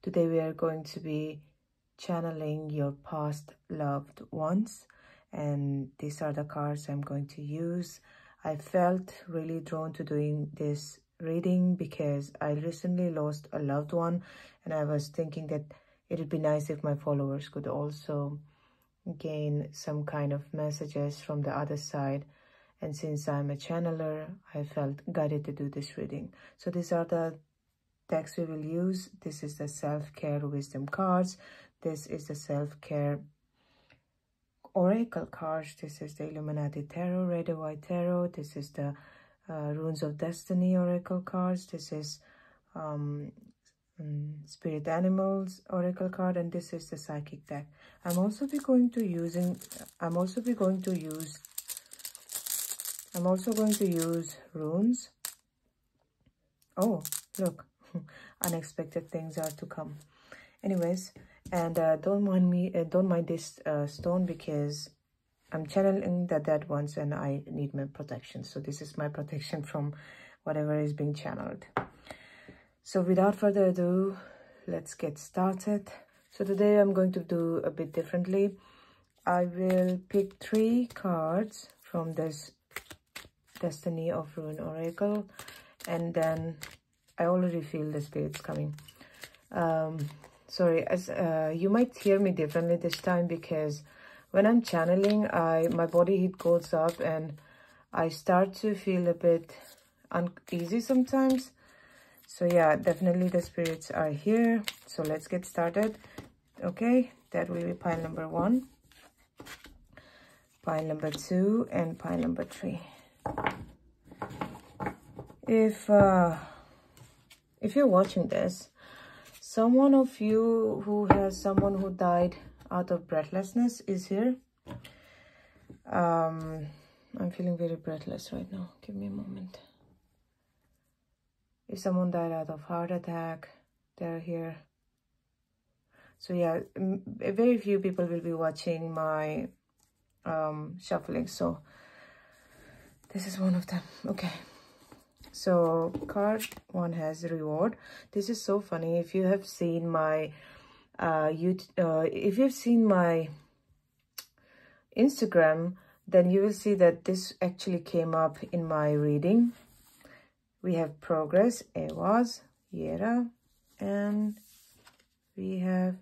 Today we are going to be channeling your past loved ones, and these are the cards I'm going to use. I felt really drawn to doing this reading because I recently lost a loved one, and I was thinking that it would be nice if my followers could also gain some kind of messages from the other side. And since I'm a channeler, I felt guided to do this reading. So these are the decks we will use. This is the self-care wisdom cards. This is the self-care oracle cards. This is the Illuminati tarot, red and white tarot. This is the runes of destiny oracle cards. This is spirit animals oracle card, and this is the psychic deck. I'm also going to use runes. Oh, look. Unexpected things are to come. Anyways, and don't mind this stone, because I'm channeling the dead ones and I need my protection. So this is my protection from whatever is being channeled. So without further ado, let's get started. So today I'm going to do a bit differently. I will pick 3 cards from this Destiny of Rune Oracle, and then I already feel the spirits coming. Sorry, as you might hear me differently this time, because when I'm channeling, my body heat goes up and I start to feel a bit uneasy sometimes. So yeah, definitely the spirits are here. So let's get started. Okay, that will be pile number 1, pile number 2, and pile number 3. If you're watching this, someone of you who has someone who died out of breathlessness is here. I'm feeling very breathless right now. Give me a moment. If someone died out of heart attack, they're here. So yeah, very few people will be watching my shuffling. So this is one of them. Okay. So card 1 has reward. This is so funny. If you have seen my if you've seen my Instagram, then you will see that this actually came up in my reading. We have progress, Evaz, Yera, and we have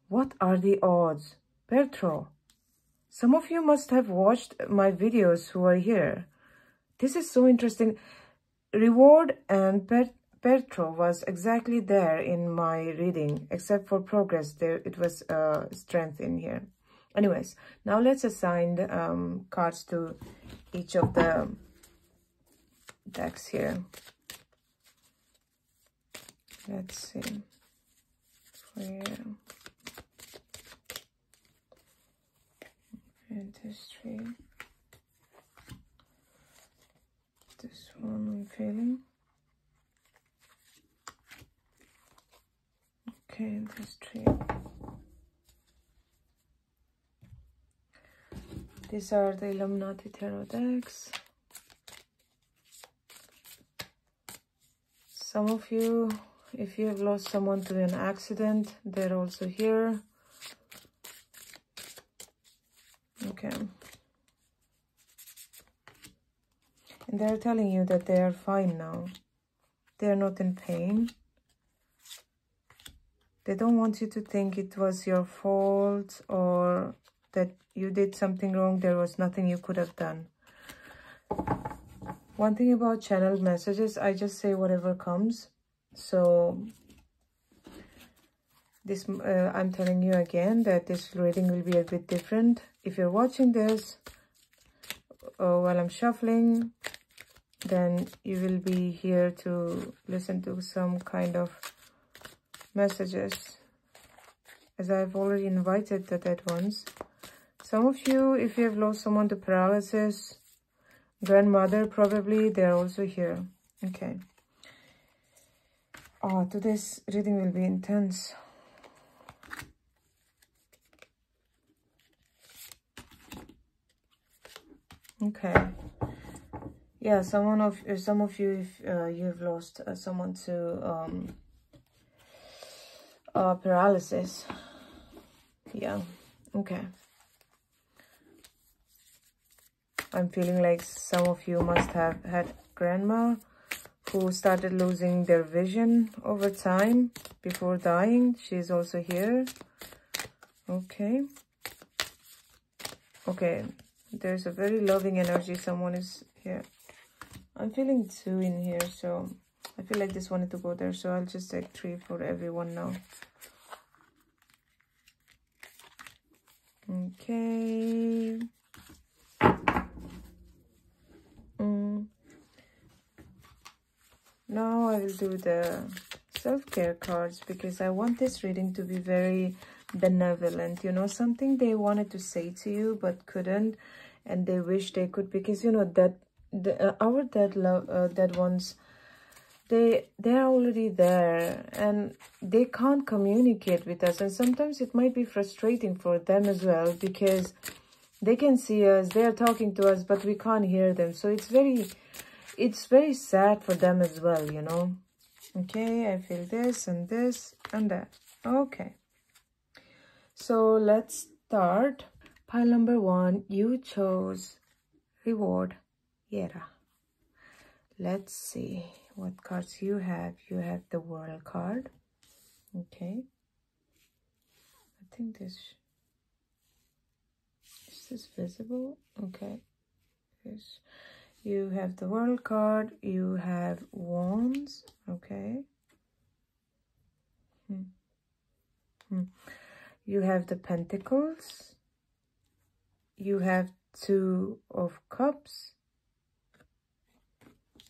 what are the odds? Petro. Some of you must have watched my videos who are here. This is so interesting. Reward and Petro was exactly there in my reading, except for progress. There it was strength in here. Anyways, now let's assign cards to each of the decks here. Let's see. And this 3. This one I'm feeling. Okay, this 3. These are the Illuminati tarot decks. Some of you, if you have lost someone to an accident, they're also here. Okay. And they're telling you that they are fine now. They're not in pain. They don't want you to think it was your fault or that you did something wrong. There was nothing you could have done. One thing about channeled messages, I just say whatever comes. So this I'm telling you again that this reading will be a bit different. If you're watching this while I'm shuffling, then you will be here to listen to some kind of messages, as I've already invited the dead ones. Some of you, if you have lost someone to paralysis, grandmother probably, they're also here. Okay. Oh, today's reading will be intense. Okay. Yeah, some of you, if you have lost someone to paralysis. Yeah, okay. I'm feeling like some of you must have had grandma who started losing their vision over time before dying. She's also here. Okay. Okay, there's a very loving energy. Someone is here. I'm feeling 2 in here, so I feel like this wanted to go there, so I'll just take 3 for everyone now. Okay. Now I will do the self-care cards because I want this reading to be very benevolent. You know, something they wanted to say to you but couldn't, and they wish they could, because you know that our dead ones, they're already there and they can't communicate with us, and sometimes it might be frustrating for them as well because they can see us, they're talking to us, but we can't hear them. So it's very sad for them as well, you know. Okay, I feel this and that. Okay, so let's start. Pile number 1, you chose reward. Yera. Let's see what cards you have. You have the World card. Okay, I think this is this visible. Okay, yes. You have the World card, you have Wands, okay. You have the Pentacles, you have 2 of Cups,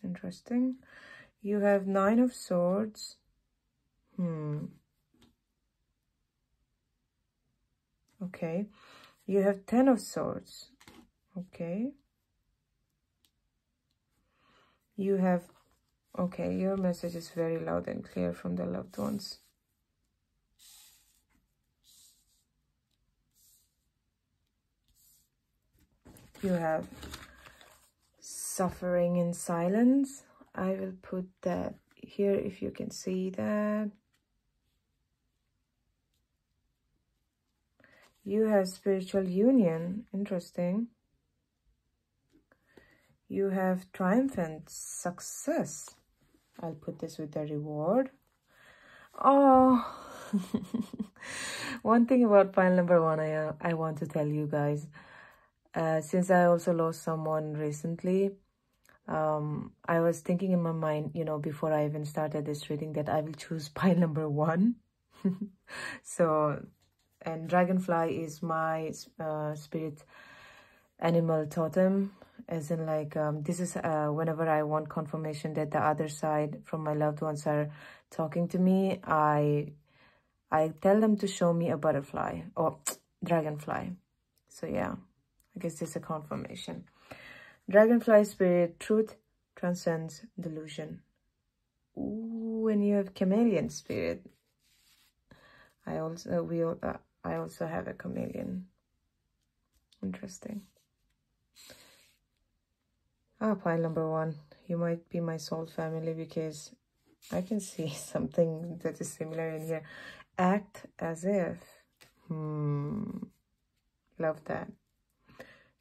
interesting. You have 9 of Swords, okay. You have 10 of Swords, okay. You have, okay, your message is very loud and clear from the loved ones. You have suffering in silence. I will put that here if you can see that. You have spiritual union, interesting. You have triumphant success. I'll put this with the reward. Oh, one thing about pile number 1, I want to tell you guys. Since I also lost someone recently, I was thinking in my mind, you know, before I even started this reading, that I will choose pile number 1. So, and dragonfly is my spirit animal totem. As in, like, this is whenever I want confirmation that the other side from my loved ones are talking to me, I tell them to show me a butterfly or dragonfly. So yeah, I guess this is a confirmation. Dragonfly spirit, truth transcends delusion. Ooh, and you have chameleon spirit. I also have a chameleon. Interesting. Ah, pile number 1. You might be my soul family because I can see something that is similar in here. Act as if. Love that.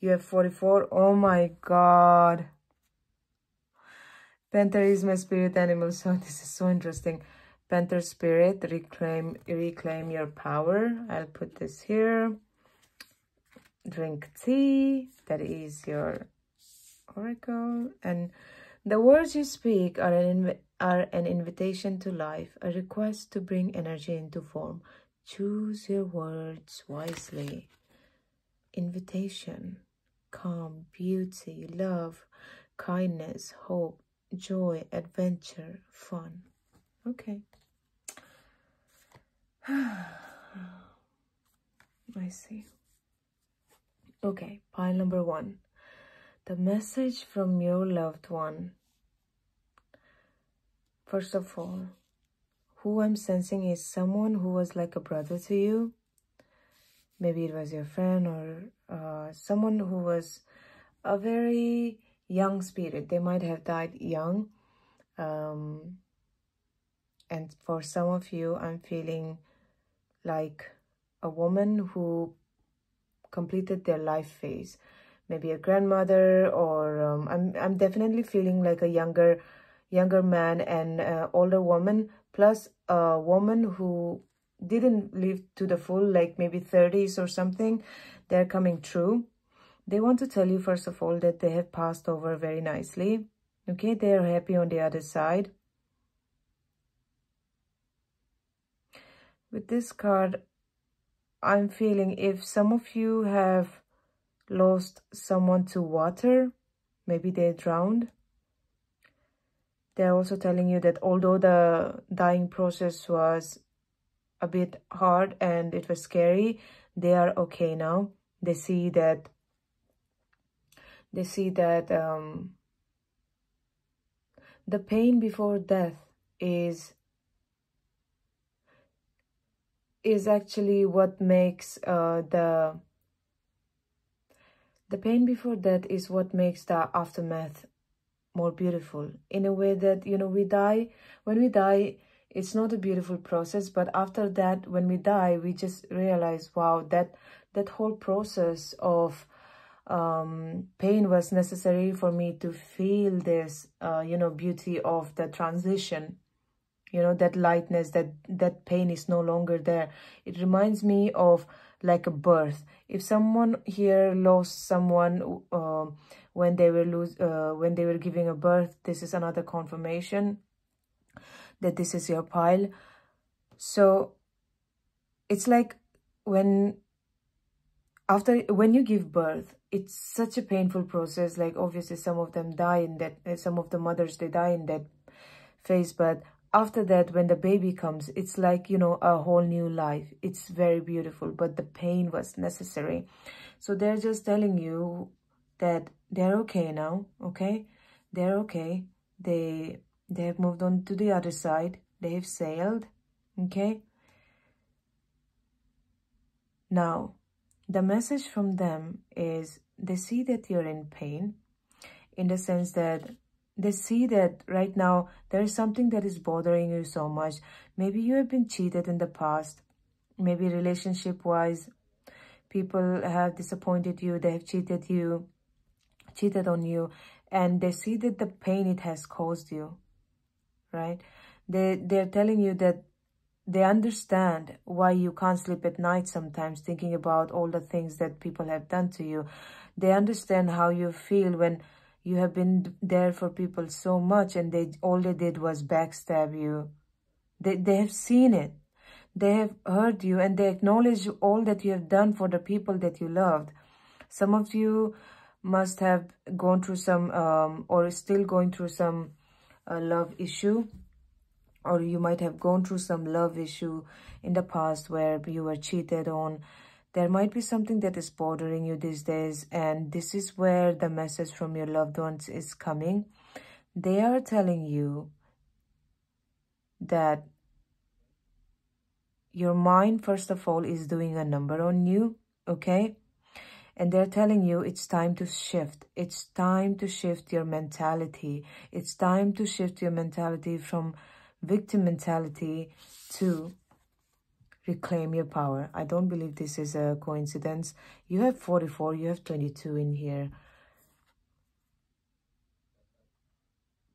You have 44. Oh my God. Panther is my spirit animal, so this is so interesting. Panther spirit, reclaim your power. I'll put this here. Drink tea. That is your oracle, and the words you speak are an invitation to life, a request to bring energy into form. Choose your words wisely. Invitation, calm, beauty, love, kindness, hope, joy, adventure, fun. Okay. I see. Okay, pile number 1. The message from your loved one. First of all, who I'm sensing is someone who was like a brother to you. Maybe it was your friend or someone who was a very young spirit. They might have died young. And for some of you, I'm feeling like a woman who completed their life phase, maybe a grandmother, or I'm definitely feeling like a younger man and older woman, plus a woman who didn't live to the full, like maybe 30s or something. They're coming true. They want to tell you, first of all, that they have passed over very nicely. Okay, they're happy on the other side. With this card, I'm feeling if some of you have lost someone to water, maybe they drowned. They're also telling you that although the dying process was a bit hard and it was scary, they are okay now. They see that the pain before death is actually what makes the pain before death is what makes the aftermath more beautiful, in a way that, you know, when we die, it's not a beautiful process, but after that, when we die, we just realize, wow, that whole process of pain was necessary for me to feel this, you know, beauty of the transition, you know, that lightness, that pain is no longer there. It reminds me of like a birth. If someone here lost someone when they were giving a birth, this is another confirmation that this is your pile. So it's like when you give birth, it's such a painful process. Like obviously some of them die in that, some of the mothers, they die in that phase, but after that, when the baby comes, it's like, you know, a whole new life. It's very beautiful, but the pain was necessary. So they're just telling you that they're okay now, okay? They're okay. They have moved on to the other side. They have sailed, okay? Now, the message from them is they see that you're in pain, in the sense that they see that right now there is something that is bothering you so much. Maybe you have been cheated in the past. Maybe relationship-wise, people have disappointed you. They have cheated on you. And they see that the pain it has caused you, right? They're telling you that they understand why you can't sleep at night sometimes, thinking about all the things that people have done to you. They understand how you feel when you have been there for people so much and all they did was backstab you. They have seen it. They have heard you and they acknowledge all that you have done for the people that you loved. Some of you must have gone through some or still going through some love issue. Or you might have gone through some love issue in the past where you were cheated on. There might be something that is bothering you these days, and this is where the message from your loved ones is coming. They are telling you that your mind, first of all, is doing a number on you, okay? And they're telling you it's time to shift. It's time to shift your mentality. It's time to shift your mentality from victim mentality to reclaim your power. I don't believe this is a coincidence. You have 44, you have 22 in here.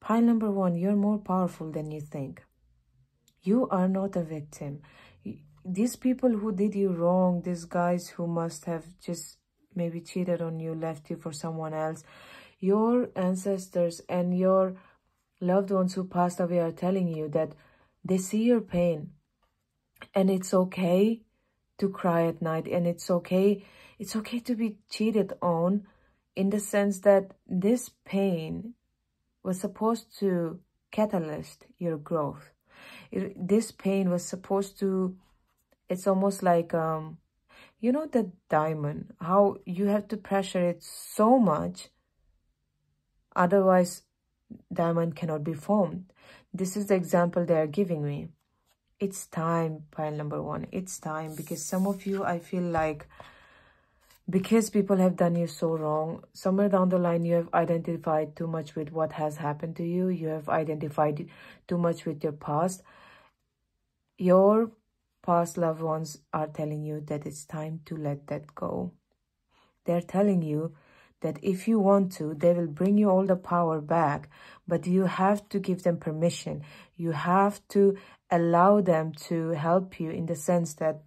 Pile number 1, you're more powerful than you think. You are not a victim. These people who did you wrong, these guys who must have just maybe cheated on you, left you for someone else, your ancestors and your loved ones who passed away are telling you that they see your pain. And it's okay to cry at night, and it's okay to be cheated on, in the sense that this pain was supposed to catalyst your growth. This pain was supposed to, it's almost like, you know, the diamond, how you have to pressure it so much, otherwise diamond cannot be formed. This is the example they are giving me. It's time, pile number 1. It's time, because some of you, I feel like, because people have done you so wrong, somewhere down the line, you have identified too much with what has happened to you. You have identified too much with your past. Your past loved ones are telling you that it's time to let that go. They're telling you that if you want to, they will bring you all the power back, but you have to give them permission. You have to allow them to help you, in the sense that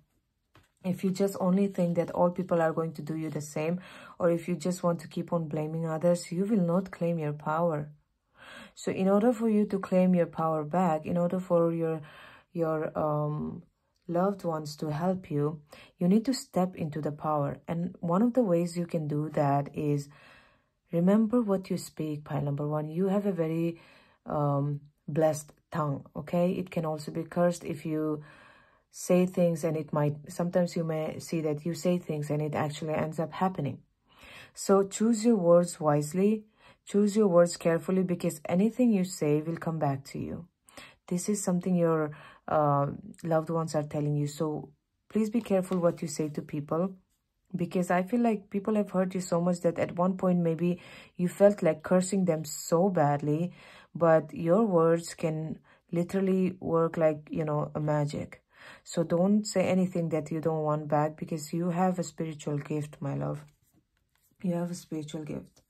if you just only think that all people are going to do you the same, or if you just want to keep on blaming others, you will not claim your power. So in order for you to claim your power back, in order for your loved ones to help you, you need to step into the power. And one of the ways you can do that is remember what you speak, pile number one. You have a very blessed tongue, okay? It can also be cursed if you say things, and it might, sometimes you may see that you say things and it actually ends up happening. So choose your words wisely, choose your words carefully, because anything you say will come back to you. This is something your loved ones are telling you. So please be careful what you say to people, because I feel like people have hurt you so much that at one point maybe you felt like cursing them so badly, but your words can literally work like, you know, a magic. So don't say anything that you don't want back, because you have a spiritual gift, my love. You have a spiritual gift.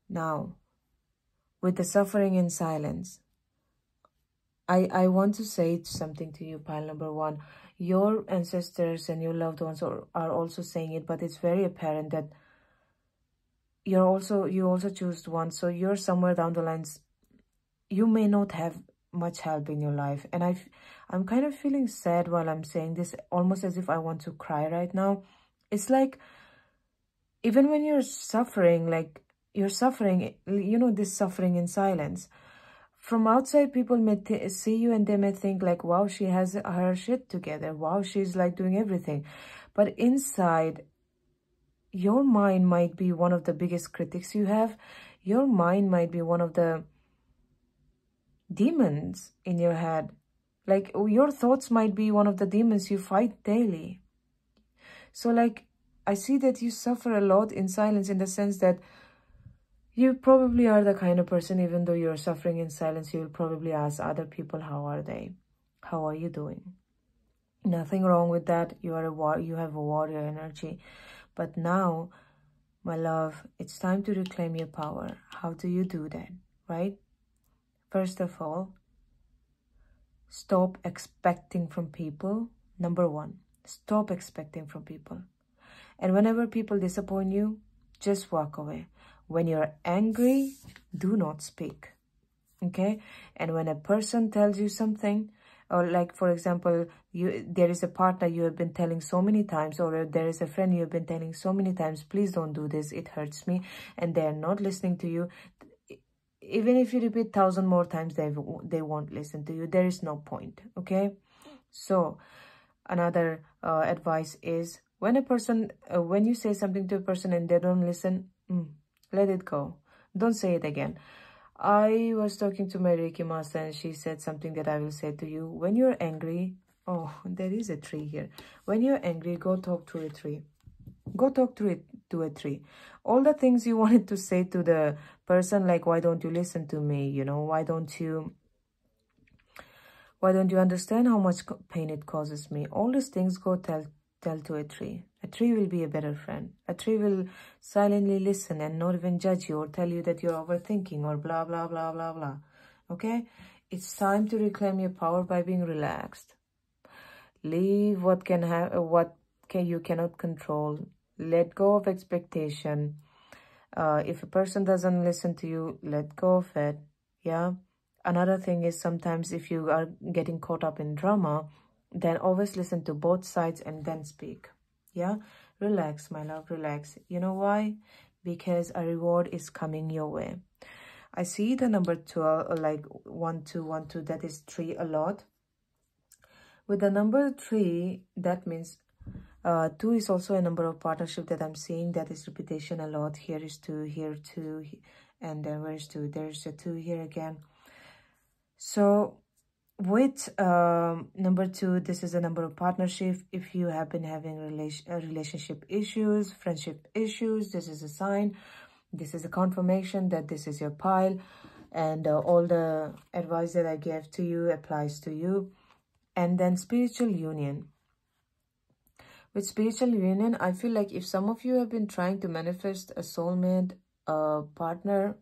Now, with the suffering in silence, I want to say something to you, pile number one. Your ancestors and your loved ones are also saying it, but it's very apparent that you also choose one. So you're somewhere down the lines. You may not have much help in your life. And I'm kind of feeling sad while I'm saying this, almost as if I want to cry right now. It's like, even when you're suffering, like you're suffering, you know, this suffering in silence. From outside, people may see you and they may think like, wow, she has her shit together. Wow, she's like doing everything. But inside, your mind might be one of the biggest critics you have. Your mind might be one of the demons in your head. Like, your thoughts might be one of the demons you fight daily. So like, I see that you suffer a lot in silence, in the sense that you probably are the kind of person, even though you're suffering in silence, you will probably ask other people, how are they? How are you doing? Nothing wrong with that. You have a warrior energy. But now, my love, it's time to reclaim your power. How do you do that, right? First of all, stop expecting from people. Number one, stop expecting from people. And whenever people disappoint you, just walk away. When you're angry, do not speak, okay? And when a person tells you something, or like, for example, there is a partner you have been telling so many times, or there is a friend you have been telling so many times, please don't do this, it hurts me, and they're not listening to you. Even if you repeat 1,000 more times, they won't listen to you. There is no point, okay? So another advice is, when you say something to a person and they don't listen, let it go. Don't say it again. I was talking to my Reiki master and she said something that I will say to you. When you're angry, oh, there is a tree here. When you're angry, go talk to a tree. Go talk to a tree. All the things you wanted to say to the person, like, why don't you listen to me? You know, why don't you understand how much pain it causes me? All these things, go tell to a tree. A tree will be a better friend. A tree will silently listen and not even judge you or tell you that you're overthinking or blah, blah, blah, blah, blah. Okay? It's time to reclaim your power by being relaxed. Leave what you cannot control. Let go of expectation. If a person doesn't listen to you, let go of it. Yeah? Another thing is, sometimes if you are getting caught up in drama, then always listen to both sides and then speak. Yeah? Relax, my love, relax. You know why? Because a reward is coming your way. I see the number 12, like 1, 2, 1, 2, that is 3 a lot. With the number 3, that means 2 is also a number of partnership that I'm seeing. That is repetition a lot. Here is 2, here 2, and then where's 2? There's a 2 here again. So with number 2, this is a number of partnership. If you have been having relationship issues, friendship issues, this is a sign. This is a confirmation that this is your pile, and all the advice that I gave to you applies to you. And then spiritual union. With spiritual union, I feel like if some of you have been trying to manifest a soulmate, a partner,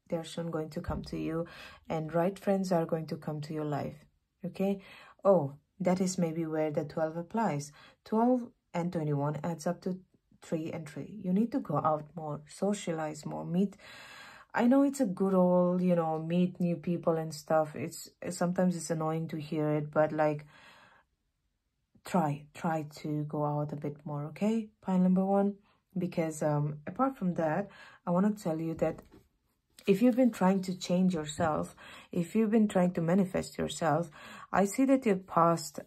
they're soon going to come to you, and right friends are going to come to your life. Okay. Oh, that is maybe where the 12 applies. 12 and 21 adds up to 3 and 3. You need to go out more, socialize more, meet. I know it's a good old, you know, meet new people and stuff. Sometimes it's annoying to hear it, but like, try to go out a bit more, okay? Pile number 1. Because apart from that, I want to tell you that if you've been trying to change yourself, if you've been trying to manifest yourself, I see that your past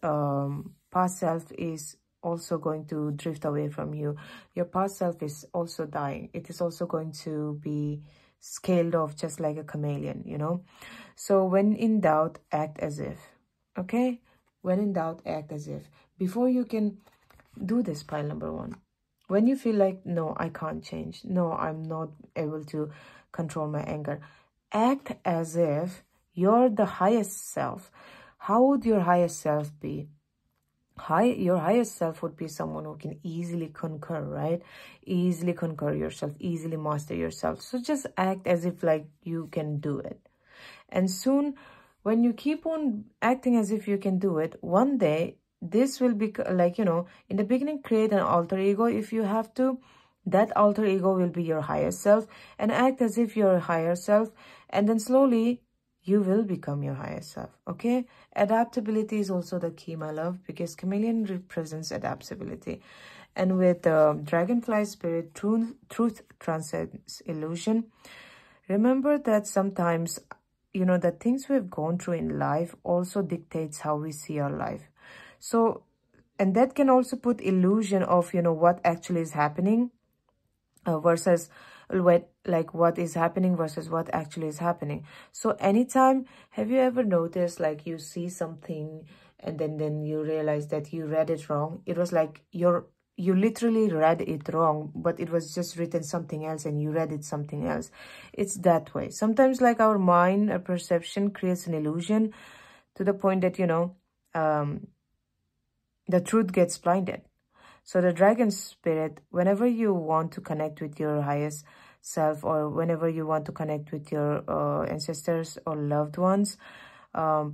self is also going to drift away from you. Your past self is also dying. It is also going to be scaled off just like a chameleon, you know? So when in doubt, act as if, okay? When in doubt, act as if. Before you can do this, pile number 1. When you feel like, no, I can't change. No, I'm not able to control my anger. Act as if you're the highest self. How would your highest self be? Your highest self would be someone who can easily conquer, right? Easily conquer yourself, easily master yourself. So just act as if like you can do it. And soon, when you keep on acting as if you can do it, one day, this will be like, you know, in the beginning, create an alter ego if you have to. That alter ego will be your higher self, and act as if you're a higher self. And then slowly, you will become your higher self, okay? Adaptability is also the key, my love, because chameleon represents adaptability. And with dragonfly spirit, truth transcends illusion. Remember that sometimes, you know, the things we've gone through in life also dictates how we see our life. So, and that can also put illusion of, you know, what actually is happening versus what is happening versus what actually is happening. So anytime, have you ever noticed like you see something and then you realize that you read it wrong? It was like you literally read it wrong, but it was just written something else and you read it something else. It's that way. Sometimes like our mind, our perception creates an illusion to the point that, you know, the truth gets blinded. So the dragon spirit, whenever you want to connect with your highest self, or whenever you want to connect with your ancestors or loved ones, ask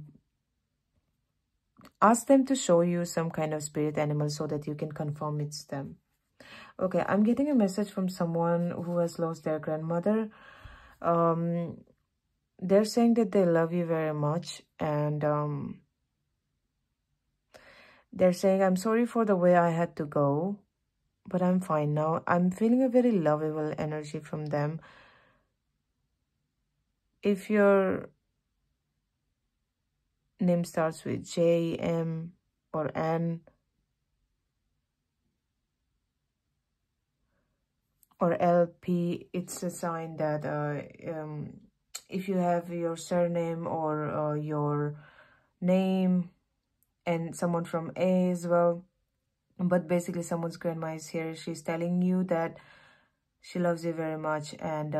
them to show you some kind of spirit animal so that you can confirm it's them. Okay, I'm getting a message from someone who has lost their grandmother. They're saying that they love you very much, and they're saying, I'm sorry for the way I had to go, but I'm fine now. I'm feeling a very lovable energy from them. If your name starts with J, M, or N, or LP, it's a sign that if you have your surname or your name and someone from A as well, but basically someone's grandma is here. She's telling you that she loves you very much. And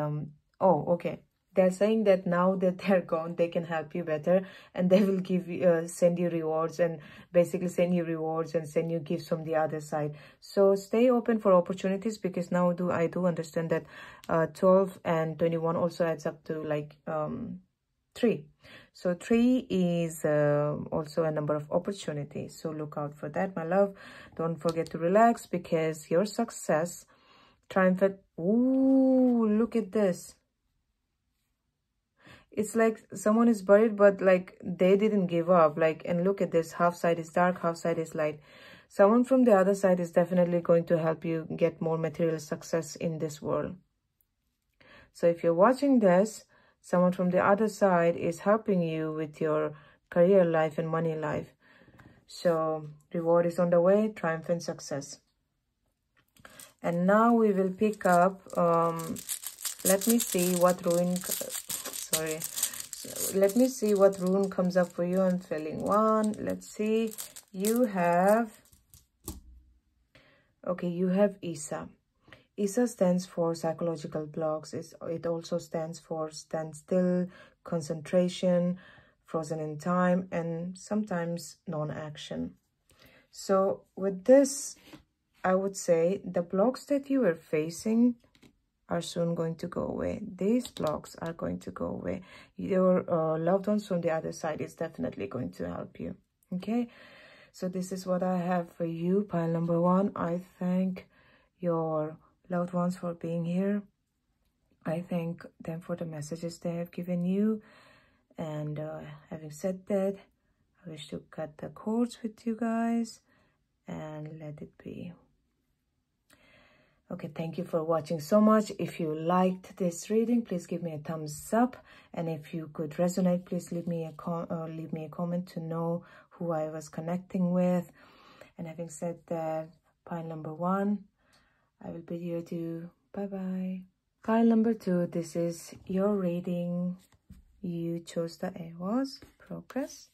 oh, okay, they're saying that now that they're gone, they can help you better, and they will give you send you rewards, and basically send you rewards and send you gifts from the other side. So stay open for opportunities, because now I do understand that 12 and 21 also adds up to like 3. So 3 is also a number of opportunities. So look out for that, my love. Don't forget to relax, because your success, triumphant. Ooh, look at this. It's like someone is buried, but like they didn't give up. Like, and look at this. Half side is dark, half side is light. Someone from the other side is definitely going to help you get more material success in this world. So if you're watching this, someone from the other side is helping you with your career life and money life. So reward is on the way, triumph and success. And now we will pick up, let me see what rune, sorry. So let me see what rune comes up for you. I'm feeling 1. Let's see. You have, okay, you have Isa. Isa stands for psychological blocks. It also stands for standstill, concentration, frozen in time, and sometimes non-action. So with this, I would say the blocks that you are facing are soon going to go away. These blocks are going to go away. Your loved ones from the other side is definitely going to help you. Okay, so this is what I have for you, pile number 1. I thank your loved ones for being here. I thank them for the messages they have given you. And having said that, I wish to cut the cords with you guys and let it be. Okay, thank you for watching so much. If you liked this reading, please give me a thumbs up. And if you could resonate, please leave me a comment to know who I was connecting with. And having said that, pile number 1, I will bid you adieu. Bye-bye. Pile number 2, this is your reading. You chose the AWAS. Progress.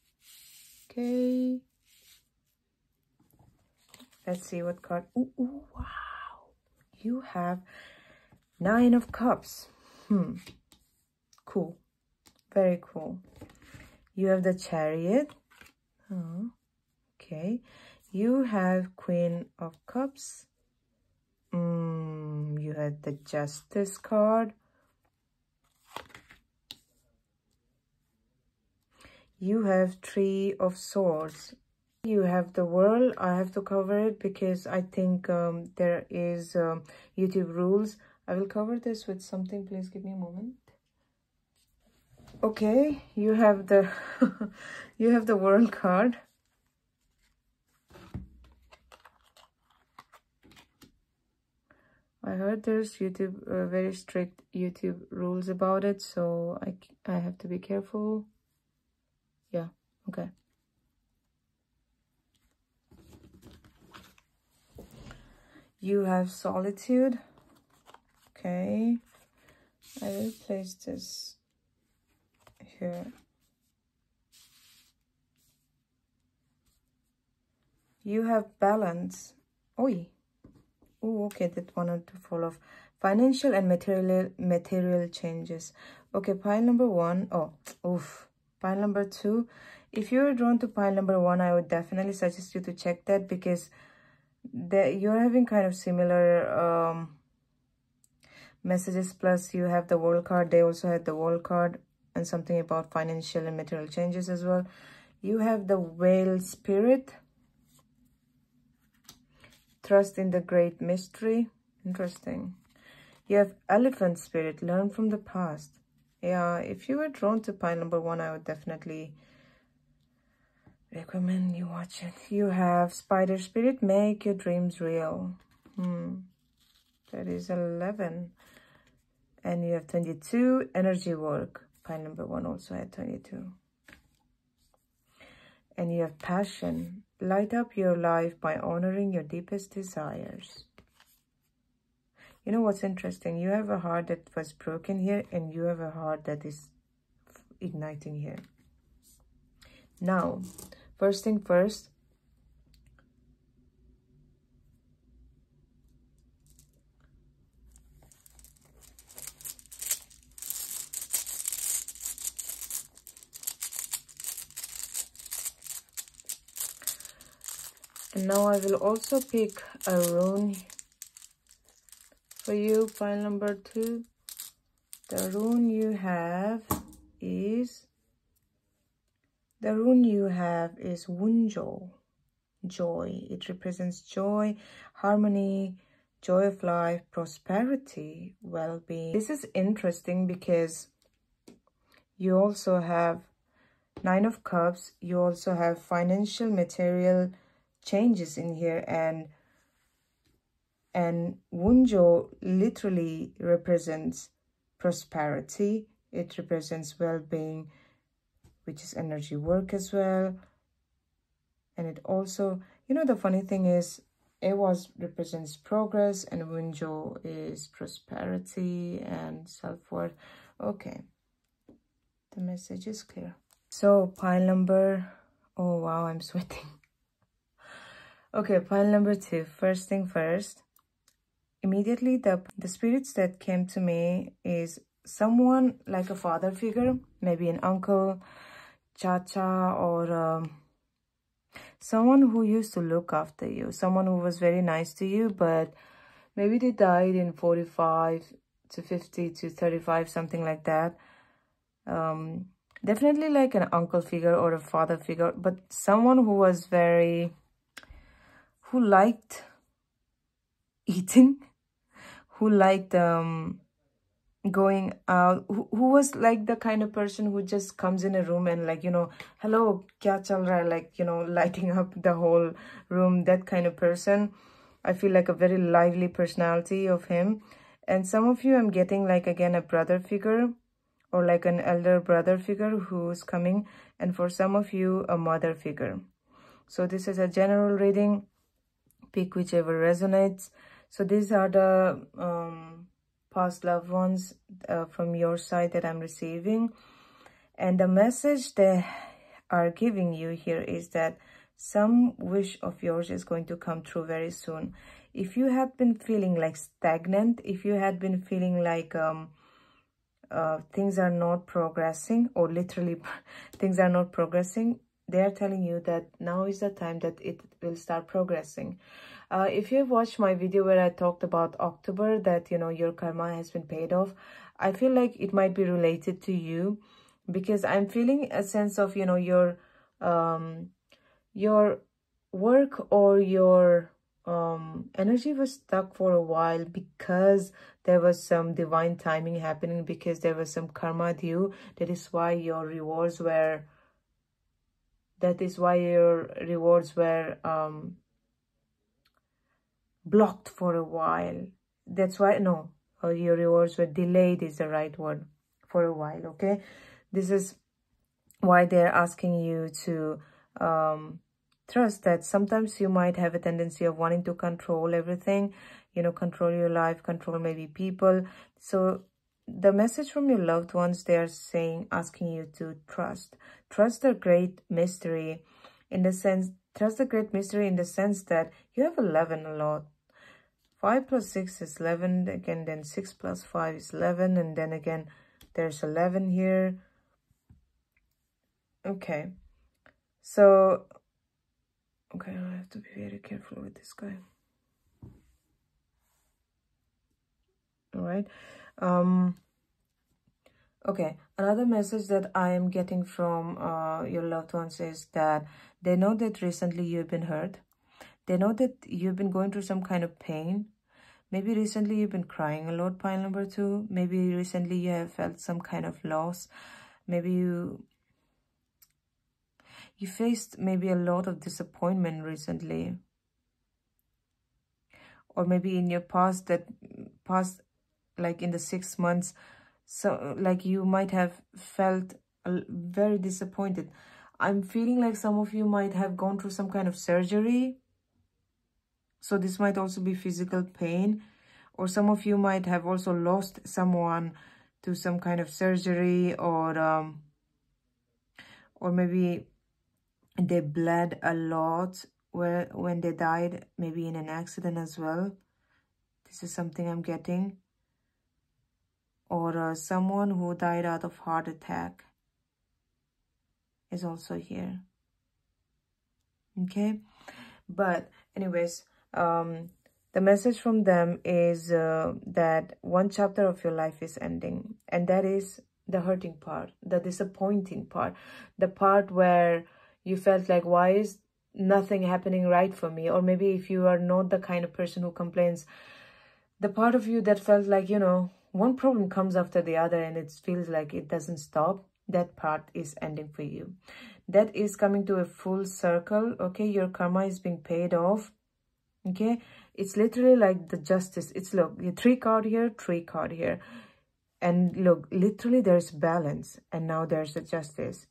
Okay. Let's see what card. Ooh, wow. You have 9 of Cups. Cool. Very cool. You have the Chariot. Oh, okay. You have Queen of Cups. You had the Justice card. You have 3 of Swords. You have the World. I have to cover it because I think there is YouTube rules. I will cover this with something. Please give me a moment. Okay, you have the you have the World card. I heard there's YouTube very strict YouTube rules about it, so I have to be careful. Yeah, okay. You have Solitude. Okay, I will place this here. You have Balance. Oi. Oh, okay, that wanted to fall off. Financial and material changes. Okay, pile number 1. Oh, oof. Pile number 2. If you're drawn to pile number 1, I would definitely suggest you to check that because you're having kind of similar messages. Plus, you have the World card. They also had the World card and something about financial and material changes as well. You have the Whale Spirit. Trust in the Great Mystery. Interesting. You have Elephant Spirit. Learn from the past. Yeah, if you were drawn to pile number 1, I would definitely recommend you watch it. You have Spider Spirit. Make your dreams real. That is 11. And you have 22. Energy Work. Pile number 1 also had 22. And you have Passion. Light up your life by honoring your deepest desires. You know what's interesting? You have a heart that was broken here, and you have a heart that is igniting here. Now, first thing first. And now I will also pick a rune for you, pile number 2. The rune you have is Wunjo, joy. It represents joy, harmony, joy of life, prosperity, well-being. This is interesting because you also have 9 of Cups. You also have financial, material changes in here, and Wunjo literally represents prosperity. It represents well-being, which is energy work as well. And it also, you know, the funny thing is, Ewas represents progress and Wunjo is prosperity and self-worth. Okay, the message is clear. So pile number, oh wow, I'm sweating. Okay, pile number 2. First thing first. Immediately, the spirits that came to me is someone like a father figure, maybe an uncle, chacha or someone who used to look after you, someone who was very nice to you, but maybe they died in 45 to 50 to 35, something like that. Definitely like an uncle figure or a father figure, but someone who was who liked eating, who liked going out, who was like the kind of person who just comes in a room and like, you know, hello, kya chal raha hai? Like, you know, lighting up the whole room, that kind of person. I feel like a very lively personality of him. And some of you, I'm getting like, again, a brother figure or like an elder brother figure who's coming. And for some of you, a mother figure. So this is a general reading. Pick whichever resonates. So these are the past loved ones from your side that I'm receiving. And the message they are giving you here is that some wish of yours is going to come true very soon. If you had been feeling like stagnant, if you had been feeling like things are not progressing, or literally things are not progressing, they are telling you that now is the time that it will start progressing. If you have watched my video where I talked about October, that, you know, your karma has been paid off, I feel like it might be related to you, because I'm feeling a sense of, you know, your work or your energy was stuck for a while because there was some divine timing happening, because there was some karma due. That is why your rewards were blocked for a while. That's why, no, your rewards were delayed is the right word, for a while. Okay, this is why they're asking you to trust that sometimes you might have a tendency of wanting to control everything, you know, control your life, control maybe people. So the message from your loved ones, they are saying, asking you to trust the great mystery, in the sense, trust the great mystery in the sense that you have 11 a lot. 5 plus 6 is 11 again, then 6 plus 5 is 11, and then again there's 11 here. Okay, so okay, I have to be very careful with this guy. All right. Okay, another message that I am getting from your loved ones is that they know that recently you've been hurt. They know that you've been going through some kind of pain. Maybe recently you've been crying a lot, pile number 2. Maybe recently you have felt some kind of loss. Maybe you faced maybe a lot of disappointment recently. Or maybe in your past, like in the 6 months, so like you might have felt very disappointed. I'm feeling like some of you might have gone through some kind of surgery. So this might also be physical pain. Or some of you might have also lost someone to some kind of surgery, or maybe they bled a lot when they died, maybe in an accident as well. This is something I'm getting. Or someone who died out of heart attack is also here. Okay, but anyways, the message from them is that one chapter of your life is ending, and that is the hurting part, the disappointing part, the part where you felt like, why is nothing happening right for me? Or maybe if you are not the kind of person who complains, the part of you that felt like, you know, one problem comes after the other and it feels like it doesn't stop, that part is ending for you. That is coming to a full circle. Okay, your karma is being paid off. Okay, it's literally like the justice. It's, look, 3 card here, 3 card here. And look, literally there's balance. And now there's the justice.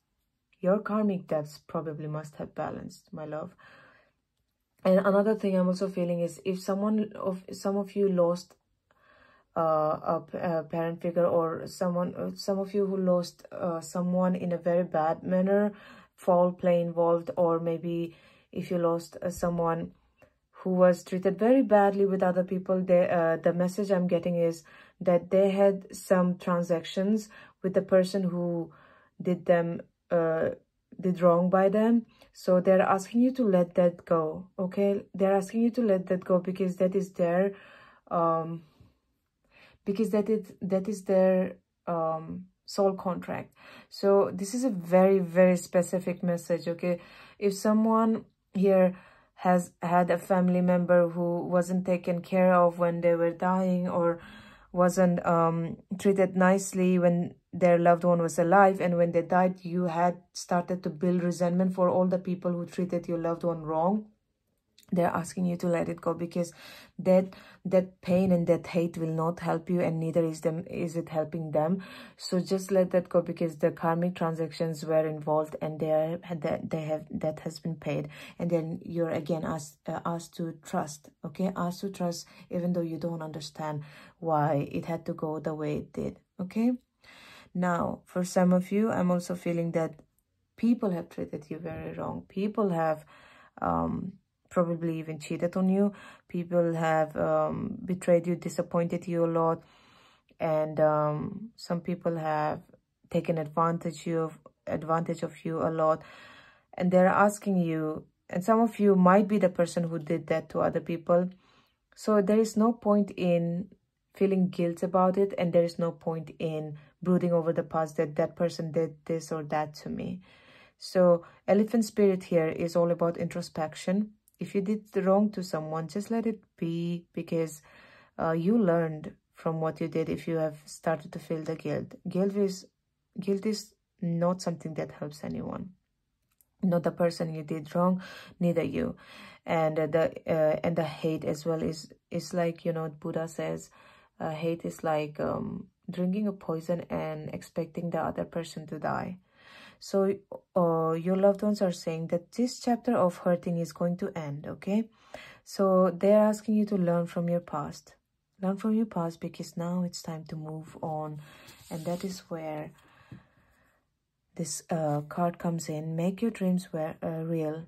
Your karmic debts probably must have balanced, my love. And another thing I'm also feeling is, if some of you lost a parent figure, or some of you who lost someone in a very bad manner, foul play involved, or maybe if you lost someone who was treated very badly with other people, the message I'm getting is that they had some transactions with the person who did them did wrong by them. So they're asking you to let that go, okay? They're asking you to let that go because that is their soul contract. So this is a very, very specific message, okay? If someone here has had a family member who wasn't taken care of when they were dying, or wasn't treated nicely when their loved one was alive, and when they died, you had started to build resentment for all the people who treated your loved one wrong, they're asking you to let it go, because that pain and that hate will not help you, and neither is it helping them. So just let that go, because the karmic transactions were involved, and that has been paid. And then you're again asked to trust, okay? Asked to trust, even though you don't understand why it had to go the way it did, okay? Now, for some of you, I'm also feeling that people have treated you very wrong. People have probably even cheated on you. People have betrayed you, disappointed you a lot. And some people have taken advantage of you a lot. And they're asking you, and some of you might be the person who did that to other people. So there is no point in feeling guilt about it, and there is no point in brooding over the past that that person did this or that to me. So elephant spirit here is all about introspection. If you did wrong to someone, just let it be, because you learned from what you did. If you have started to feel the guilt, guilt is not something that helps anyone. Not the person you did wrong, neither you. And the hate as well is like, you know, Buddha says, hate is like drinking a poison and expecting the other person to die. So your loved ones are saying that this chapter of hurting is going to end, okay? So they're asking you to learn from your past. Learn from your past, because now it's time to move on. And that is where this card comes in. Make your dreams real.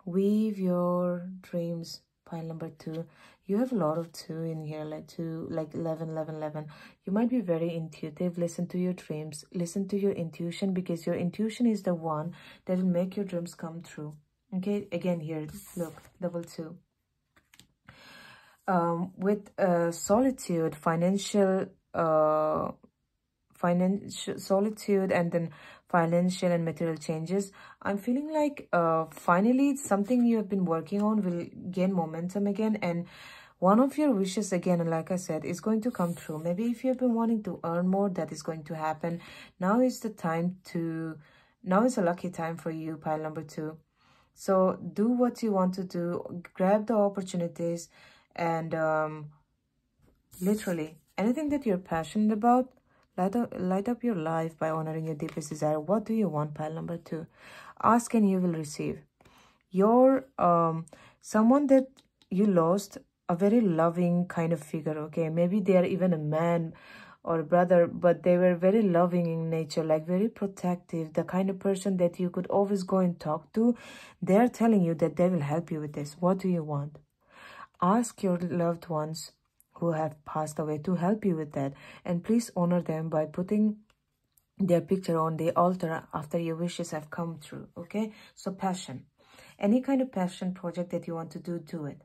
Weave your dreams. Pile number 2. You have a lot of 2 in here, like 2, like 11, 11, 11. You might be very intuitive. Listen to your dreams. Listen to your intuition, because your intuition is the one that will make your dreams come true. Okay, again here, look, double 2. With solitude, financial solitude, and then financial and material changes, I'm feeling like finally something you have been working on will gain momentum again, and one of your wishes again, and like I said, is going to come true. Maybe if you've been wanting to earn more, that is going to happen. Now is the time to, now is a lucky time for you, pile number 2. So do what you want to do, grab the opportunities, and literally anything that you're passionate about, light up your life by honoring your deepest desire. What do you want, pile number 2? Ask and you will receive. Your someone that you lost, a very loving kind of figure, okay? Maybe they are even a man or a brother, but they were very loving in nature, like very protective, the kind of person that you could always go and talk to. They're telling you that they will help you with this. What do you want? Ask your loved ones who have passed away to help you with that, and please honor them by putting their picture on the altar after your wishes have come true, okay? So passion, any kind of passion project that you want to do, do it.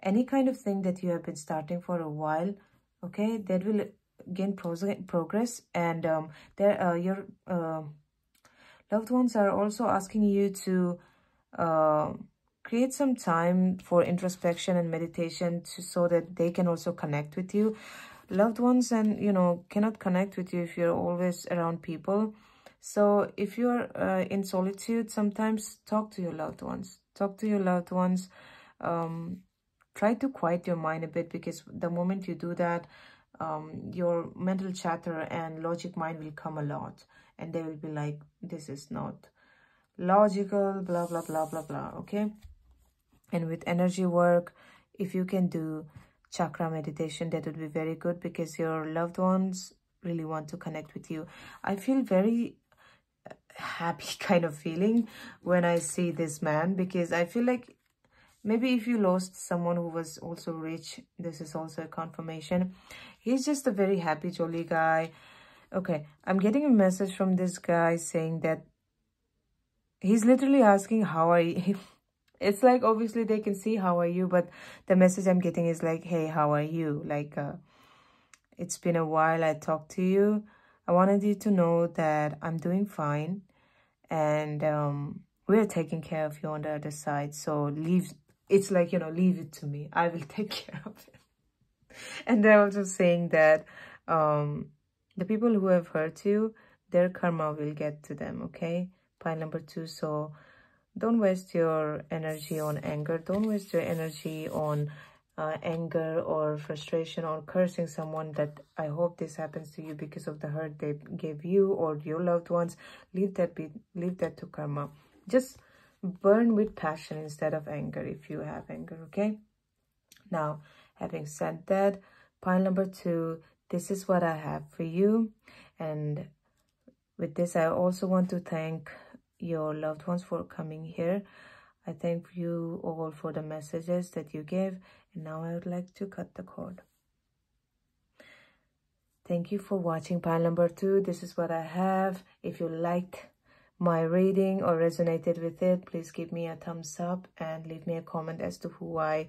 Any kind of thing that you have been starting for a while, okay, that will gain progress. And your loved ones are also asking you to create some time for introspection and meditation so that they can also connect with you. Loved ones, and you know, cannot connect with you if you're always around people. So if you're in solitude, sometimes talk to your loved ones. Talk to your loved ones. Try to quiet your mind a bit, because the moment you do that, your mental chatter and logic mind will come a lot, and they will be like, this is not logical, blah blah blah blah blah, okay? And with energy work, if you can do chakra meditation, that would be very good, because your loved ones really want to connect with you. I feel very happy kind of feeling when I see this man, because I feel like maybe if you lost someone who was also rich, this is also a confirmation. He's just a very happy, jolly guy. Okay, I'm getting a message from this guy saying that he's literally asking, how are you? It's like, obviously they can see how are you, but the message I'm getting is like, hey, how are you? Like, it's been a while I talked to you. I wanted you to know that I'm doing fine, and we're taking care of you on the other side. So leave, it's like, you know, leave it to me. I will take care of it. And they're also saying that the people who have hurt you, their karma will get to them, okay? Pile number 2. So don't waste your energy on anger. Don't waste your energy on anger or frustration or cursing someone. That I hope this happens to you because of the hurt they gave you or your loved ones. Leave that to karma. Just burn with passion instead of anger if you have anger, okay? Now, having said that, pile number 2, this is what I have for you. And with this, I also want to thank your loved ones for coming here. I thank you all for the messages that you gave. And now I would like to cut the cord. Thank you for watching pile number 2. This is what I have. If you liked my reading or resonated with it, please give me a thumbs up and leave me a comment as to who I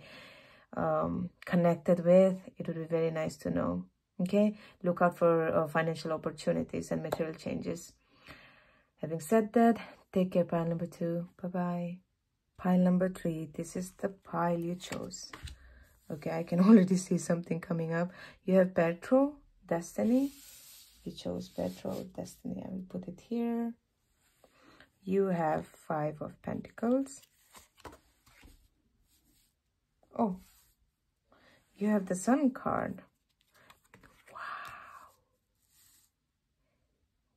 connected with. It would be very nice to know. Okay, look out for financial opportunities and material changes. Having said that, take care, pile number 2. Bye-bye. Pile number 3, this is the pile you chose. Okay, I can already see something coming up. You have Betrothed, Destiny. You chose Betrothed, Destiny. I will put it here. You have 5 of Pentacles. Oh, you have the Sun card.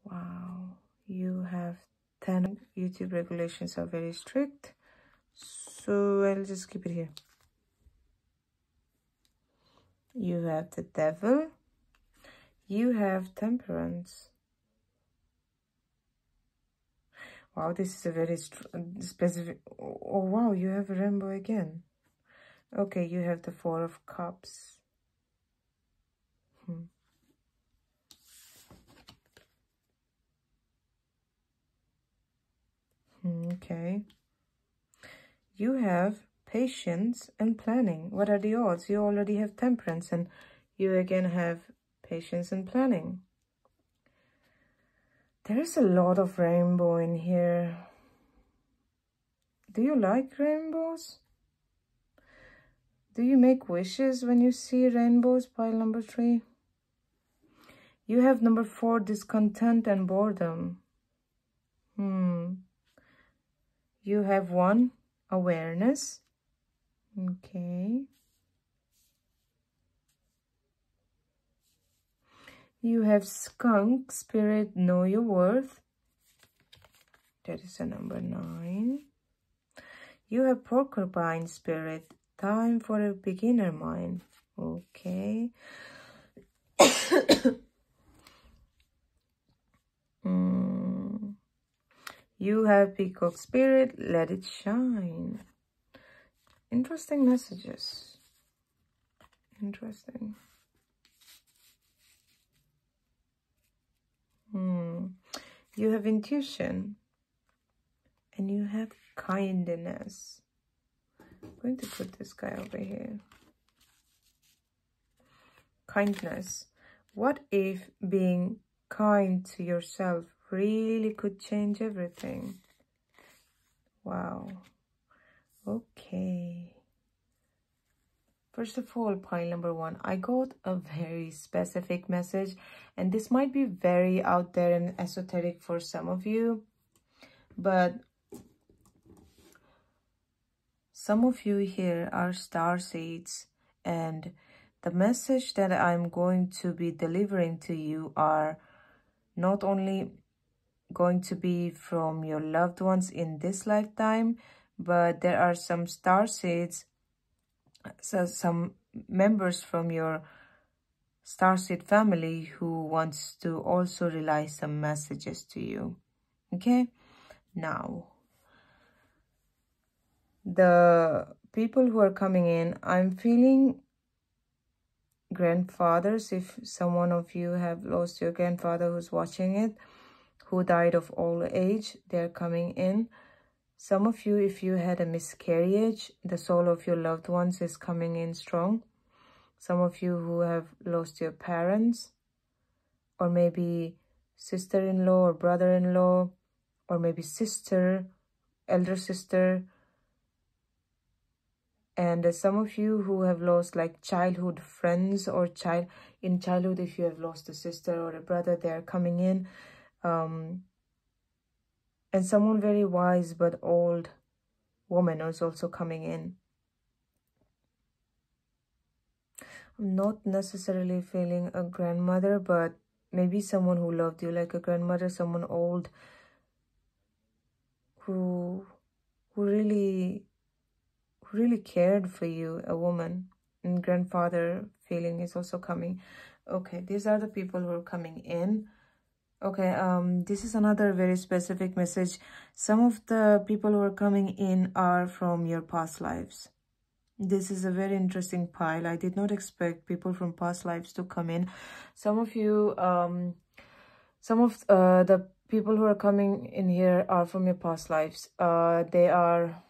Wow. You have 10. YouTube regulations are very strict, so I'll just keep it here. You have the Devil. You have Temperance. Wow, this is a very specific. Oh wow, you have a rainbow again. Okay, you have the 4 of Cups. Okay. You have Patience and Planning. What are the odds? You already have Temperance, and you again have Patience and Planning. There is a lot of rainbow in here. Do you like rainbows? Do you make wishes when you see rainbows? Pile number 3. You have number 4, Discontent and Boredom. You have 1, Awareness. Okay. You have Skunk, Spirit, Know Your Worth. That is a number 9. You have Porcupine, Spirit, Time for a Beginner Mind. Okay. You have Peacock, Spirit, Let It Shine. Interesting messages. Interesting. You have Intuition. And you have Kindness. I'm going to put this guy over here. Kindness. What if being kind to yourself really could change everything? Wow. Okay. First of all, pile number 1, I got a very specific message, and this might be very out there and esoteric for some of you, but some of you here are starseeds, and the message that I'm going to be delivering to you are not only going to be from your loved ones in this lifetime, but there are some starseeds, so some members from your starseed family who wants to also relay some messages to you. Okay, now the people who are coming in, I'm feeling grandfathers. If someone of you have lost your grandfather who's watching it, who died of old age, they're coming in. Some of you, if you had a miscarriage, the soul of your loved ones is coming in strong. Some of you who have lost your parents, or maybe sister-in-law or brother-in-law, or maybe sister, elder sister. And some of you who have lost like childhood friends, or in childhood, if you have lost a sister or a brother, they are coming in. And someone very wise but old woman is also coming in. I'm not necessarily feeling a grandmother, but maybe someone who loved you like a grandmother, someone old who really cared for you, a woman. And grandfather feeling is also coming. Okay, these are the people who are coming in. Okay, this is another very specific message. Some of the people who are coming in are from your past lives. This is a very interesting pile. I did not expect people from past lives to come in. Some of you, the people who are coming in here are from your past lives. They are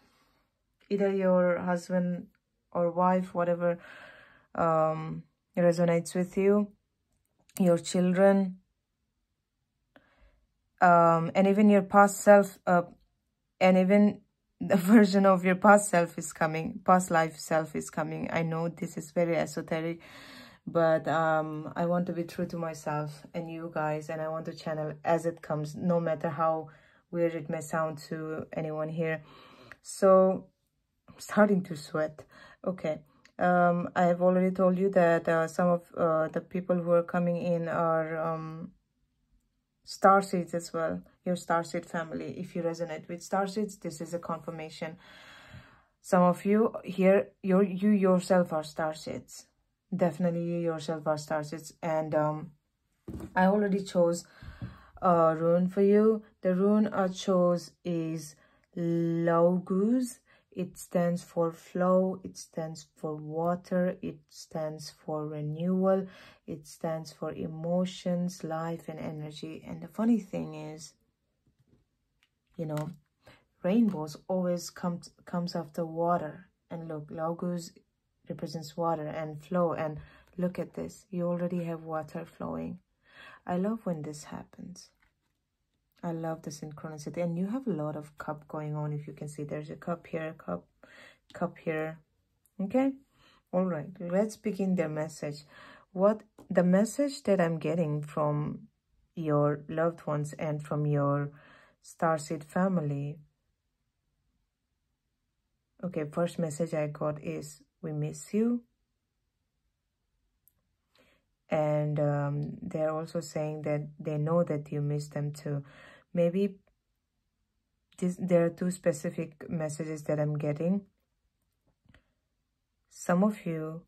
either your husband or wife, whatever resonates with you, your children, and even your past self, and even the version of your past self is coming, past life self is coming. I know this is very esoteric, but I want to be true to myself and you guys, and I want to channel as it comes, no matter how weird it may sound to anyone here. So I'm starting to sweat. Okay, I have already told you that some of the people who are coming in are starseeds as well, your starseed family. If you resonate with starseeds, this is a confirmation. Some of you here, you yourself are starseeds. Definitely you yourself are starseeds. And I already chose a rune for you. The rune I chose is Logos. It stands for flow, it stands for water, it stands for renewal, it stands for emotions, life, and energy. And the funny thing is, you know, rainbows always comes after water. And look, Logos represents water and flow. And look at this, you already have water flowing. I love when this happens. I love the synchronicity. And you have a lot of cup going on. If you can see, there's a cup here, cup here. Okay, all right, let's begin their message. What the message that I'm getting from your loved ones and from your starseed family. Okay, first message I got is, we miss you. And they're also saying that they know that you miss them too. Maybe there are two specific messages that I'm getting. Some of you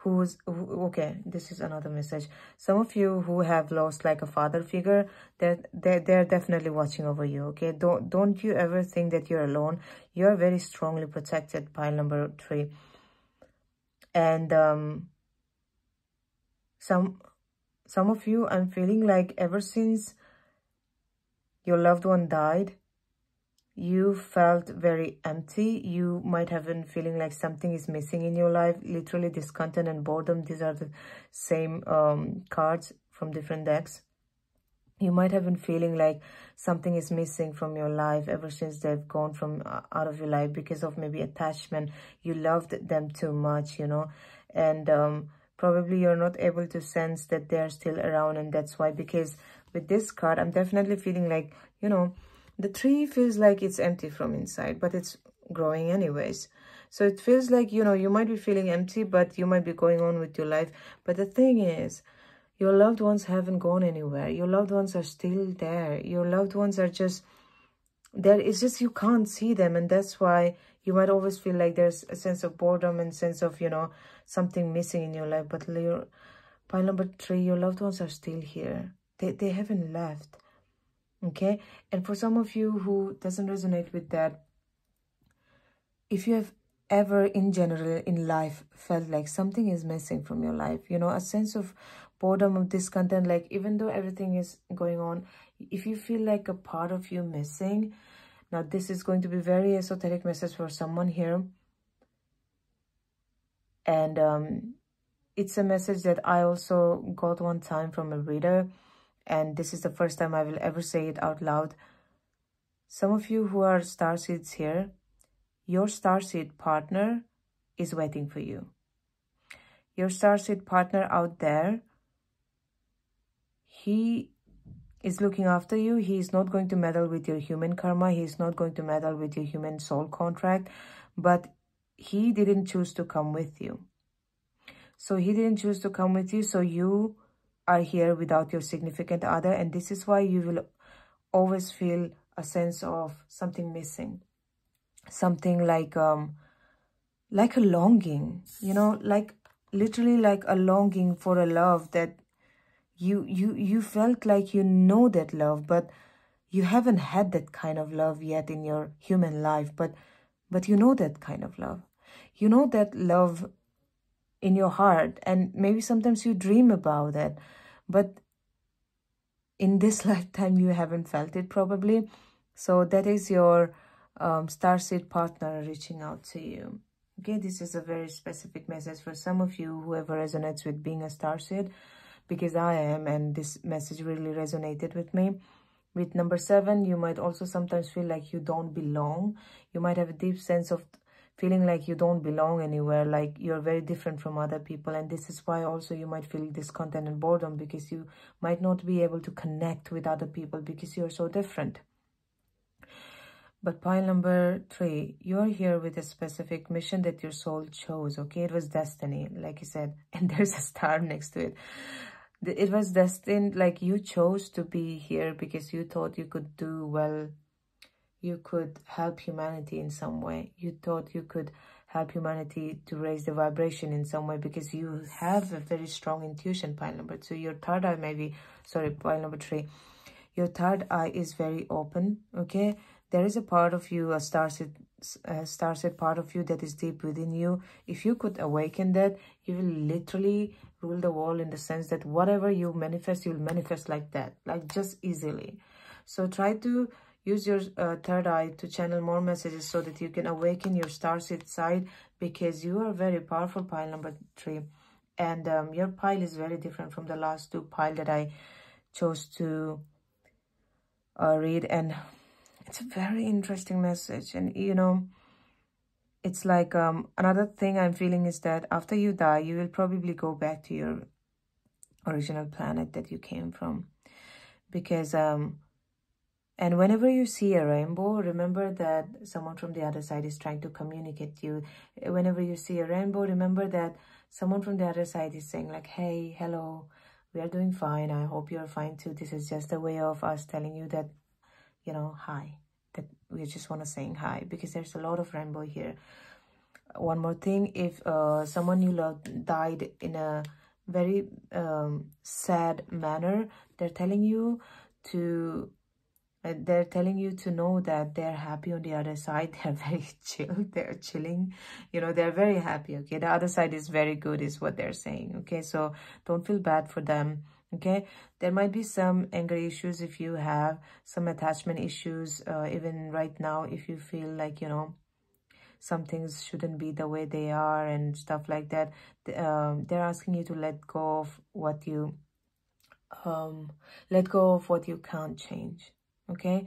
okay, this is another message. Some of you who have lost like a father figure, they're definitely watching over you. Okay, don't you ever think that you're alone. You're very strongly protected. Pile number 3. And some of you, I'm feeling like ever since your loved one died, you felt very empty. You might have been feeling like something is missing in your life. Literally, discontent and boredom. These are the same cards from different decks. You might have been feeling like something is missing from your life ever since they've gone from out of your life because of maybe attachment. You loved them too much, you know, and probably you're not able to sense that they're still around, and that's why. Because with this card, I'm definitely feeling like, you know, the tree feels like it's empty from inside, but it's growing anyways. So it feels like, you know, you might be feeling empty, but you might be going on with your life. But the thing is, your loved ones haven't gone anywhere. Your loved ones are still there. Your loved ones are just there. It's just you can't see them, and that's why you might always feel like there's a sense of boredom and sense of, you know, something missing in your life. But your pile number 3, your loved ones are still here. They haven't left. Okay, and for some of you who doesn't resonate with that, if you have ever in general in life felt like something is missing from your life, you know, a sense of boredom, of discontent, like even though everything is going on, if you feel like a part of you missing, Now, this is going to be very esoteric message for someone here. And it's a message that I also got one time from a reader. And this is the first time I will ever say it out loud. Some of you who are starseeds here, your starseed partner is waiting for you. Your starseed partner out there, he is looking after you. He is not going to meddle with your human karma. He is not going to meddle with your human soul contract. But he didn't choose to come with you. So he didn't choose to come with you. So you are here without your significant other. And this is why you will always feel a sense of something missing. Something like a longing, you know, like literally like a longing for a love that you felt like you know that love, but you haven't had that kind of love yet in your human life, but you know that kind of love. You know that love in your heart, and maybe sometimes you dream about it, but in this lifetime you haven't felt it probably. So that is your starseed partner reaching out to you. Okay, this is a very specific message for some of you, whoever resonates with being a starseed, because I am, and this message really resonated with me. With number 7, you might also sometimes feel like you don't belong. You might have a deep sense of feeling like you don't belong anywhere, like you're very different from other people. And this is why also you might feel discontent and boredom, because you might not be able to connect with other people because you're so different. But pile number 3, you're here with a specific mission that your soul chose, okay? It was destiny, like I said, and there's a star next to it. It was destined, like you chose to be here because you thought you could do well. You could help humanity in some way. You thought you could help humanity to raise the vibration in some way because you have a very strong intuition, pile number 2. Your third eye maybe, sorry, pile number 3. Your third eye is very open, okay? There is a part of you, a starseed part of you that is deep within you. If you could awaken that, you will literally rule the world, in the sense that whatever you manifest, you'll manifest like that, like just easily. So try to use your third eye to channel more messages so that you can awaken your starseed side, because you are very powerful, pile number 3. And your pile is very different from the last 2 pile that I chose to read. And it's a very interesting message. And you know, it's like another thing I'm feeling is that after you die, you will probably go back to your original planet that you came from. Because and whenever you see a rainbow, remember that someone from the other side is trying to communicate you. Whenever you see a rainbow, remember that someone from the other side is saying like, hey, hello, we are doing fine. I hope you're fine too. This is just a way of us telling you that, you know, hi, that we just want to saying hi, because there's a lot of rainbow here. One more thing, if someone you love died in a very sad manner, they're telling you to know that they're happy on the other side. They're very chill, they're chilling, you know, they're very happy, okay? The other side is very good is what they're saying, okay? So don't feel bad for them, okay? There might be some anger issues if you have some attachment issues, even right now, if you feel like, you know, some things shouldn't be the way they are and stuff like that. They're asking you to let go of what you can't change, okay?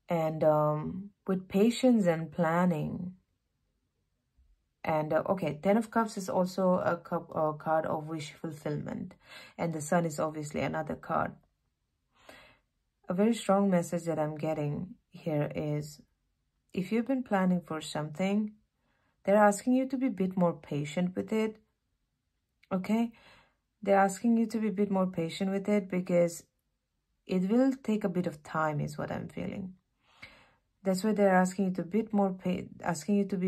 And with patience and planning. And okay, 10 of Cups is also a card of wish fulfillment, and the Sun is obviously another card. A very strong message that I'm getting here is, if you've been planning for something, they're asking you to be a bit more patient with it, okay? They're asking you to be a bit more patient with it, because it will take a bit of time is what I'm feeling. That's why they're asking you to be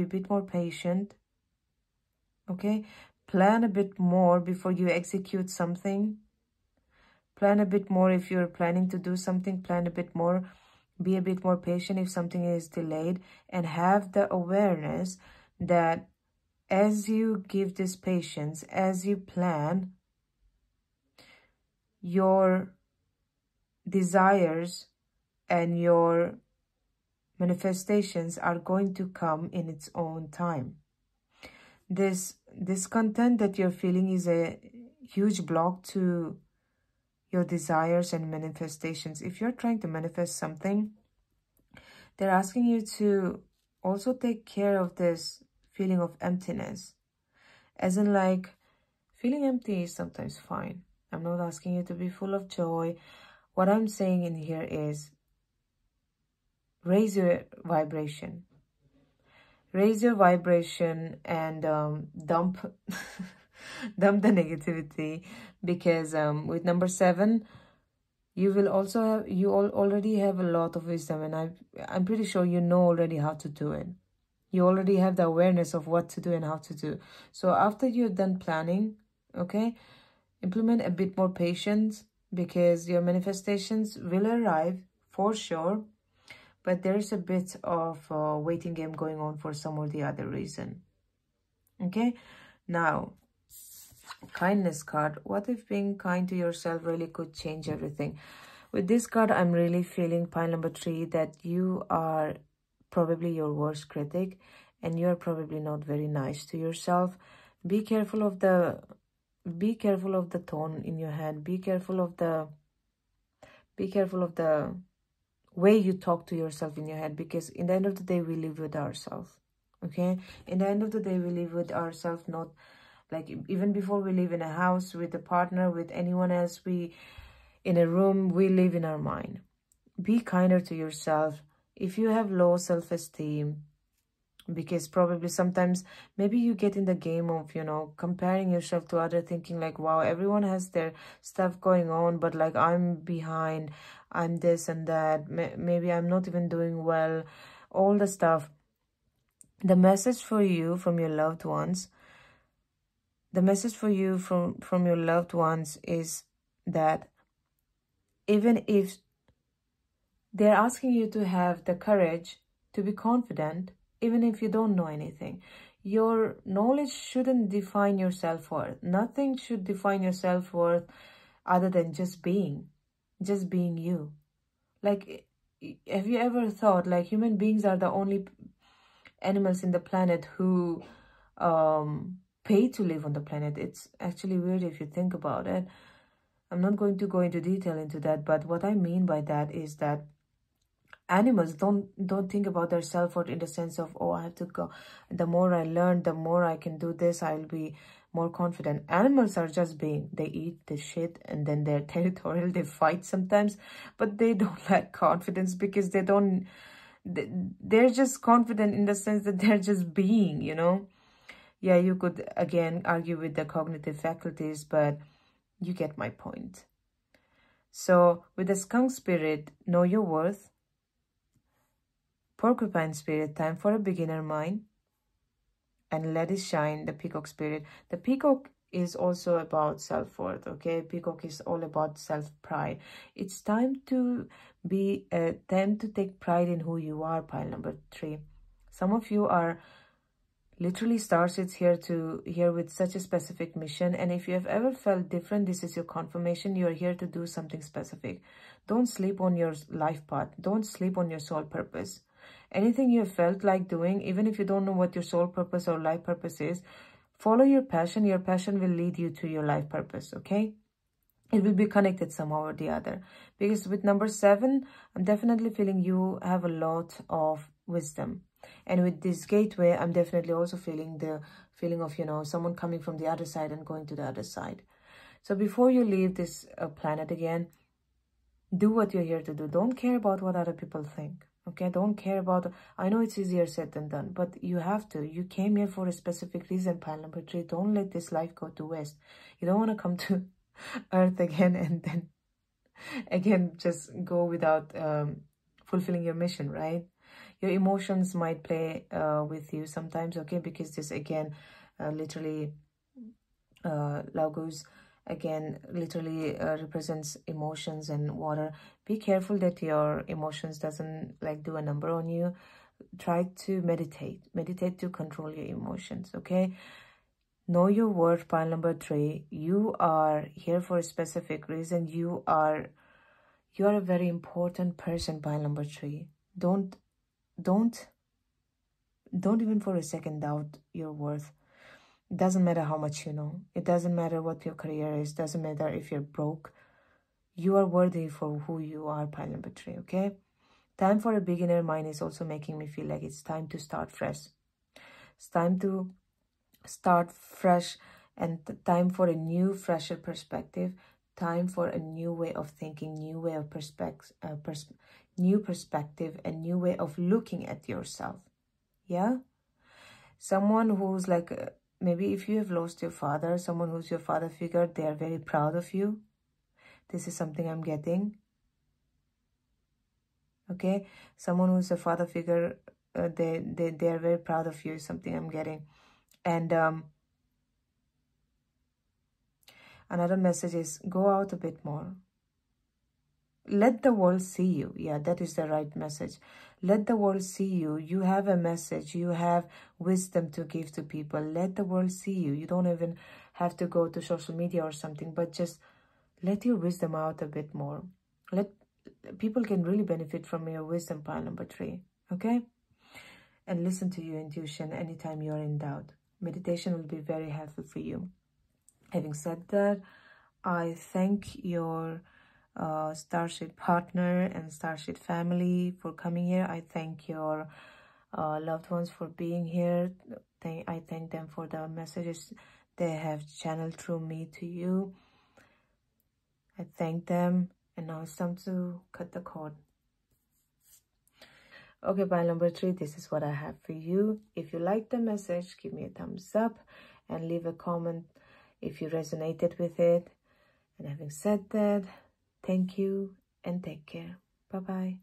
a bit more patient, okay? Plan a bit more before you execute something. Plan a bit more if you're planning to do something. Plan a bit more. Be a bit more patient if something is delayed, and have the awareness that as you give this patience, as you plan, your desires and your manifestations are going to come in its own time. This discontent that you're feeling is a huge block to your desires and manifestations. If you're trying to manifest something, they're asking you to also take care of this feeling of emptiness. As in, like, feeling empty is sometimes fine. I'm not asking you to be full of joy. What I'm saying in here is raise your vibration. Raise your vibration and dump dump the negativity, because with number 7, you will also have, already have a lot of wisdom, and I'm pretty sure you know already how to do it. You already have the awareness of what to do and how to do. So after you're done planning, okay, implement a bit more patience, because your manifestations will arrive for sure. But there's a bit of a waiting game going on for some or the other reason. Okay, now, kindness card. What if being kind to yourself really could change everything? With this card, I'm really feeling, pile number 3, that you are probably your worst critic and you're probably not very nice to yourself. Be careful of the tone in your hand. Be careful of the way you talk to yourself in your head, because in the end of the day, we live with ourselves. Okay, in the end of the day, we live with ourselves, not like even before we live in a house with a partner, with anyone else, in a room, we live in our mind. Be kinder to yourself. If you have low self-esteem, because probably sometimes maybe you get in the game of, comparing yourself to other, thinking like, wow, everyone has their stuff going on, but like I'm behind, I'm this and that, maybe I'm not even doing well, all the stuff. The message for you from your loved ones, from your loved ones is that even if they're asking you to have the courage to be confident, even if you don't know anything, your knowledge shouldn't define your self-worth. Nothing should define your self-worth other than just being you. Like, have you ever thought, like, human beings are the only animals in the planet who pay to live on the planet? It's actually weird if you think about it. I'm not going to go into detail into that, but what I mean by that is that animals don't think about their self-worth in the sense of, oh, I have to go, the more I learn, the more I can do this, I'll be more confident. Animals are just being, they eat, they shit, and then they're territorial, they fight sometimes, but they don't lack confidence, because they're just confident in the sense that they're just being, Yeah, you could again argue with the cognitive faculties, but you get my point. So with the skunk spirit, know your worth. Porcupine spirit, time for a beginner mind. And let it shine, the peacock spirit. The peacock is also about self-worth, okay? Peacock is all about self-pride. It's time to take pride in who you are, pile number 3. Some of you are literally starseeds here with such a specific mission. And if you have ever felt different, this is your confirmation. You're here to do something specific. Don't sleep on your life path. Don't sleep on your soul purpose. Anything you have felt like doing, even if you don't know what your soul purpose or life purpose is, follow your passion. Your passion will lead you to your life purpose, okay? It will be connected somehow or the other. Because with number 7, I'm definitely feeling you have a lot of wisdom. And with this gateway, I'm definitely also feeling the feeling of, someone coming from the other side and going to the other side. So before you leave this planet again, do what you're here to do. Don't care about what other people think. Okay, don't care about, I know it's easier said than done, but you have to. You came here for a specific reason, pile number 3. Don't let this life go to waste. You don't want to come to Earth again and then again just go without fulfilling your mission, right? Your emotions might play with you sometimes, okay? Because this again, literally, Lagos again literally represents emotions and water. Be careful that your emotions doesn't like do a number on you. Try to meditate to control your emotions, okay? Know your worth, pile number 3. You are here for a specific reason. You are a very important person, pile number 3. Don't don't even for a second doubt your worth. It doesn't matter how much you know. It doesn't matter what your career is. Doesn't matter if you're broke. You are worthy for who you are, pile number 3, okay? Time for a beginner mind is also making me feel like it's time to start fresh. It's time to start fresh, and time for a new, fresher perspective. Time for a new way of thinking, new way of new perspective, and new way of looking at yourself. Yeah? Someone who's like, maybe if you have lost your father, someone who's your father figure, they are very proud of you. This is something I'm getting. Okay? Someone who's a father figure, they are very proud of you, is something I'm getting. And another message is go out a bit more. Let the world see you. Yeah, that is the right message. Let the world see you. You have a message. You have wisdom to give to people. Let the world see you. You don't even have to go to social media or something, but just let your wisdom out a bit more. Let people can really benefit from your wisdom, pile number 3. Okay? And listen to your intuition anytime you're in doubt. Meditation will be very helpful for you. Having said that, I thank your Starship partner and Starship family for coming here. I thank your loved ones for being here. I thank them for the messages they have channeled through me to you. I thank them, and now it's time to cut the cord. Okay, pile number 3, this is what I have for you. If you like the message, give me a thumbs up and leave a comment if you resonated with it. And having said that, thank you and take care. Bye-bye.